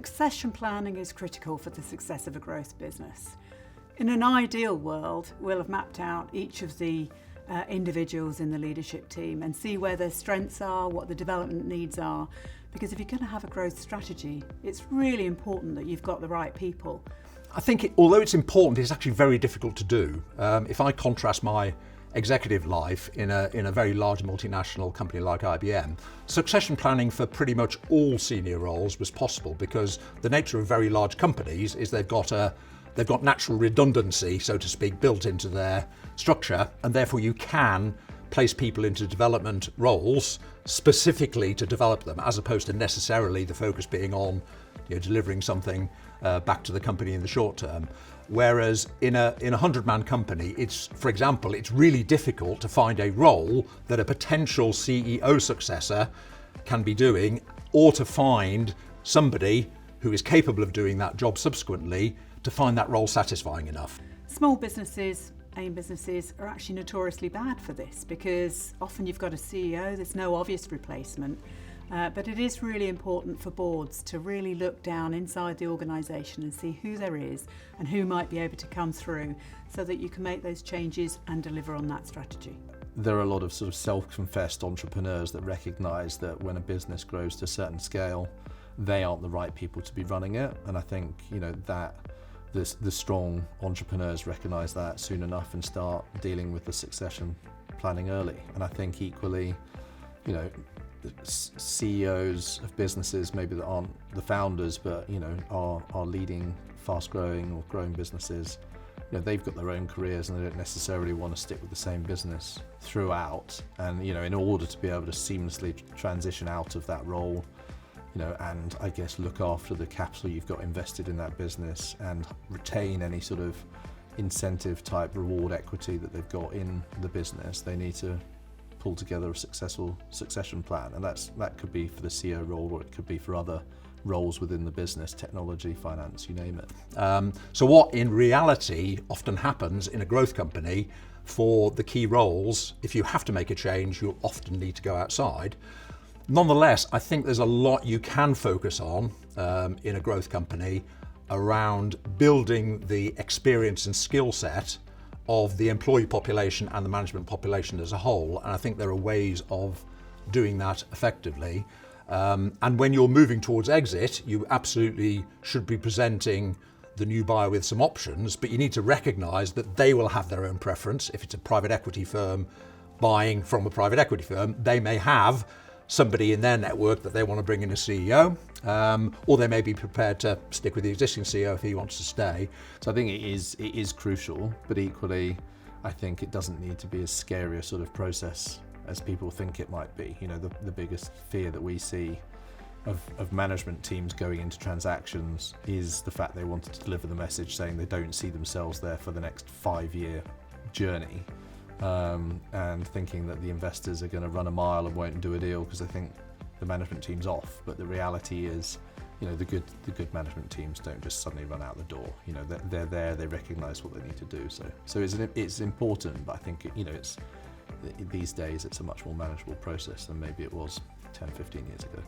Succession planning is critical for the success of a growth business. In an ideal world, we'll have mapped out each of the individuals in the leadership team and see where their strengths are, what the development needs are. Because if you're going to have a growth strategy, it's really important that you've got the right people. I think although it's important, it's actually very difficult to do. If I contrast my executive life in a very large multinational company like IBM, succession planning for pretty much all senior roles was possible because the nature of very large companies is they've got natural redundancy, so to speak, built into their structure, and therefore you can place people into development roles specifically to develop them, as opposed to necessarily the focus being on delivering something back to the company in the short term. Whereas in a 100-man company, for example, it's really difficult to find a role that a potential CEO successor can be doing, or to find somebody who is capable of doing that job subsequently to find that role satisfying enough. Small businesses, AIM businesses, are actually notoriously bad for this because often you've got a CEO, there's no obvious replacement. But it is really important for boards to really look down inside the organisation and see who there is and who might be able to come through so that you can make those changes and deliver on that strategy. There are a lot of sort of self-confessed entrepreneurs that recognise that when a business grows to a certain scale, they aren't the right people to be running it. And I think that the strong entrepreneurs recognise that soon enough and start dealing with the succession planning early. And I think equally, CEOs of businesses maybe that aren't the founders but are leading fast growing or growing businesses, they've got their own careers and they don't necessarily want to stick with the same business throughout, and in order to be able to seamlessly transition out of that role, and I guess look after the capital you've got invested in that business and retain any sort of incentive type reward equity that they've got in the business, they need to pull together a successful succession plan, and that could be for the CEO role or it could be for other roles within the business, technology, finance, you name it. So what in reality often happens in a growth company, for the key roles, if you have to make a change, you'll often need to go outside. Nonetheless, I think there's a lot you can focus on in a growth company around building the experience and skill set of the employee population and the management population as a whole, and I think there are ways of doing that effectively. And when you're moving towards exit, you absolutely should be presenting the new buyer with some options, but you need to recognise that they will have their own preference. If it's a private equity firm buying from a private equity firm, they may have somebody in their network that they want to bring in as CEO, or they may be prepared to stick with the existing CEO if he wants to stay. So I think it is crucial, but equally, I think it doesn't need to be as scary a sort of process as people think it might be. The biggest fear that we see of management teams going into transactions is the fact they wanted to deliver the message saying they don't see themselves there for the next 5-year journey. And thinking that the investors are going to run a mile and won't do a deal because they think the management team's off. But the reality is, the good management teams don't just suddenly run out the door. They're there, they recognise what they need to do. So it's important, but I think it's these days it's a much more manageable process than maybe it was 10, 15 years ago.